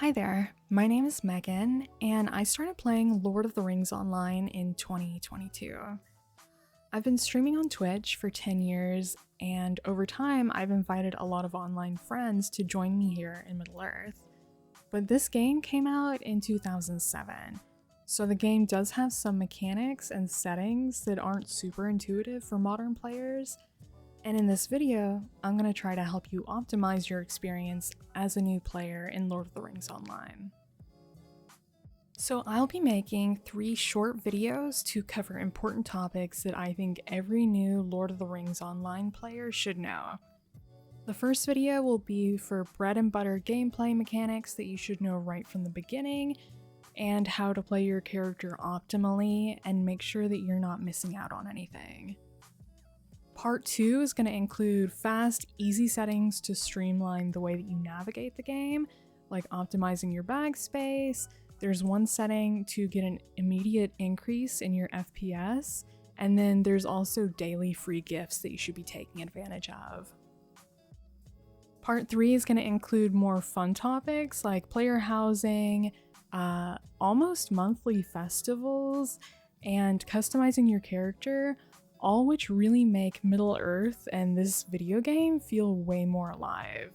Hi there, my name is Megan, and I started playing Lord of the Rings Online in 2022. I've been streaming on Twitch for 10 years, and over time I've invited a lot of online friends to join me here in Middle-earth. But this game came out in 2007, so the game does have some mechanics and settings that aren't super intuitive for modern players. And in this video, I'm going to try to help you optimize your experience as a new player in Lord of the Rings Online. So I'll be making 3 short videos to cover important topics that I think every new Lord of the Rings Online player should know. The first video will be for bread and butter gameplay mechanics that you should know right from the beginning, and how to play your character optimally and make sure that you're not missing out on anything. Part 2 is going to include fast, easy settings to streamline the way that you navigate the game, like optimizing your bag space. There's one setting to get an immediate increase in your FPS, and then there's also daily free gifts that you should be taking advantage of. Part 3 is going to include more fun topics like player housing, almost monthly festivals, and customizing your character, all which really make Middle-earth and this video game feel way more alive.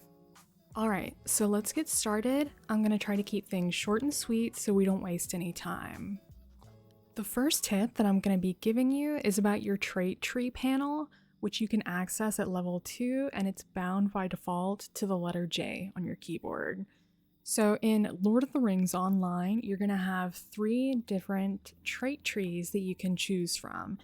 Alright, so let's get started. I'm going to try to keep things short and sweet so we don't waste any time. The first tip that I'm going to be giving you is about your trait tree panel, which you can access at level 2, and it's bound by default to the letter J on your keyboard. So in Lord of the Rings Online, you're going to have 3 different trait trees that you can choose from.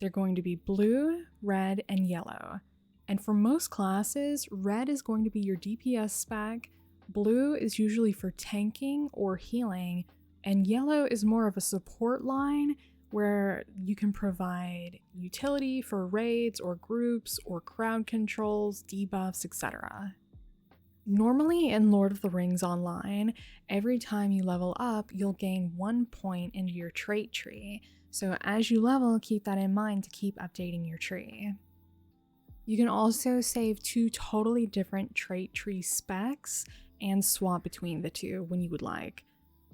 They're going to be blue, red, and yellow. And for most classes, red is going to be your DPS spec, blue is usually for tanking or healing, and yellow is more of a support line where you can provide utility for raids or groups or crowd controls, debuffs, etc. Normally in Lord of the Rings Online, every time you level up, you'll gain 1 point into your trait tree. So as you level, keep that in mind to keep updating your tree. You can also save 2 totally different trait tree specs and swap between the 2 when you would like.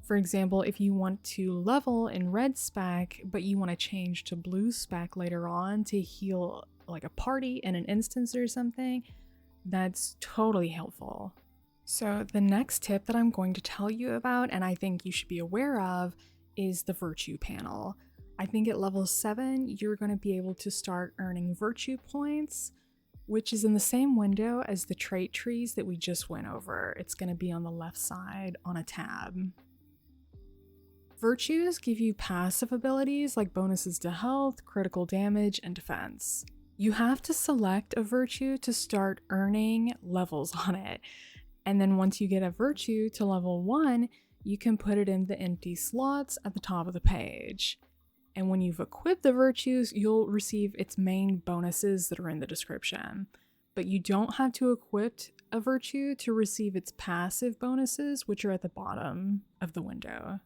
For example, if you want to level in red spec, but you want to change to blue spec later on to heal like a party in an instance or something, that's totally helpful. So the next tip that I'm going to tell you about, and I think you should be aware of, is the virtue panel. I think at level 7, you're going to be able to start earning virtue points, which is in the same window as the trait trees that we just went over. It's going to be on the left side on a tab. Virtues give you passive abilities like bonuses to health, critical damage, and defense. You have to select a virtue to start earning levels on it. And then once you get a virtue to level 1, you can put it in the empty slots at the top of the page. And when you've equipped the virtues, you'll receive its main bonuses that are in the description. But you don't have to equip a virtue to receive its passive bonuses, which are at the bottom of the window.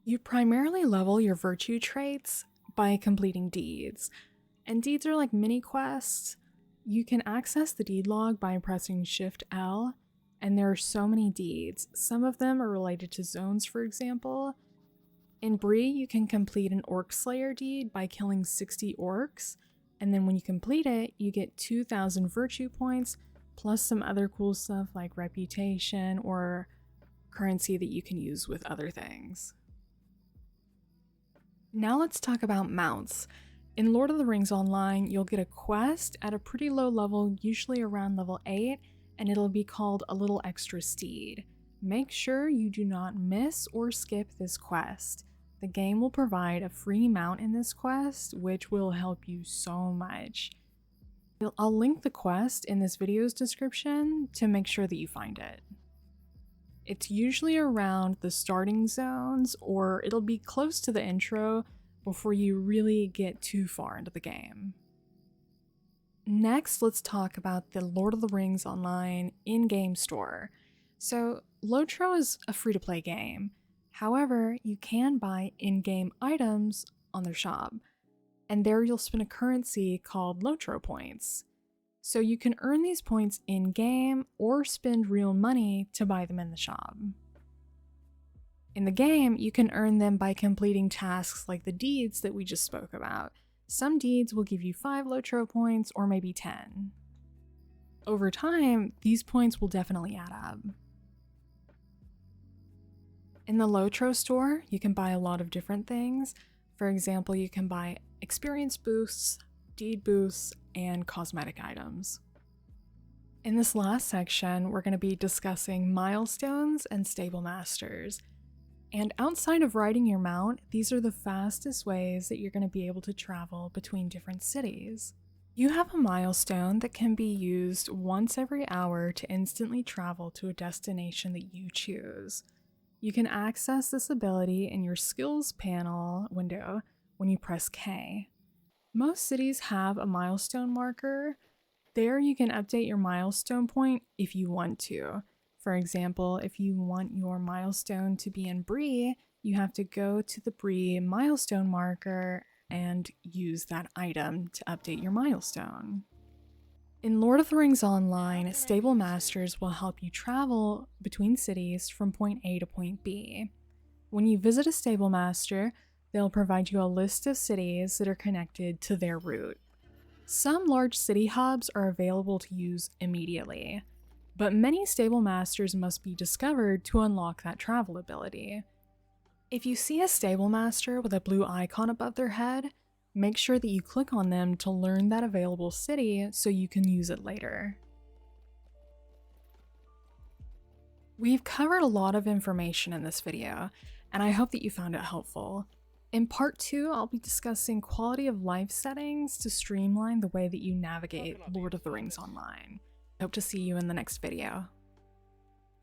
You primarily level your virtue traits by completing deeds. And deeds are like mini quests. You can access the deed log by pressing Shift L, and there are so many deeds. Some of them are related to zones, for example. In Bree, you can complete an Orc Slayer deed by killing 60 orcs, and then when you complete it, you get 2,000 virtue points, plus some other cool stuff like reputation or currency that you can use with other things. Now let's talk about mounts. In Lord of the Rings Online, you'll get a quest at a pretty low level, usually around level 8, and it'll be called A Little Extra Steed. Make sure you do not miss or skip this quest. The game will provide a free mount in this quest, which will help you so much. I'll link the quest in this video's description to make sure that you find it. It's usually around the starting zones, or it'll be close to the intro before you really get too far into the game. Next, let's talk about the Lord of the Rings Online in-game store. So, LOTRO is a free-to-play game. However, you can buy in-game items on their shop, and there you'll spend a currency called LOTRO points. So you can earn these points in-game or spend real money to buy them in the shop. In the game, you can earn them by completing tasks like the deeds that we just spoke about. Some deeds will give you 5 LOTRO points or maybe 10. Over time, these points will definitely add up. In the LOTRO store, you can buy a lot of different things. For example, you can buy experience boosts, deed boosts, and cosmetic items. In this last section, we're going to be discussing milestones and Stablemasters. And outside of riding your mount, these are the fastest ways that you're going to be able to travel between different cities. You have a milestone that can be used once every hour to instantly travel to a destination that you choose. You can access this ability in your skills panel window when you press K. Most cities have a milestone marker. There you can update your milestone point if you want to. For example, if you want your milestone to be in Bree, you have to go to the Bree milestone marker and use that item to update your milestone. In Lord of the Rings Online, Stablemasters will help you travel between cities from point A to point B. When you visit a Stablemaster, they'll provide you a list of cities that are connected to their route. Some large city hubs are available to use immediately, but many Stablemasters must be discovered to unlock that travel ability. If you see a Stablemaster with a blue icon above their head, make sure that you click on them to learn that available city so you can use it later. We've covered a lot of information in this video, and I hope that you found it helpful. In part 2, I'll be discussing quality of life settings to streamline the way that you navigate Lord of the Rings Online. I hope to see you in the next video.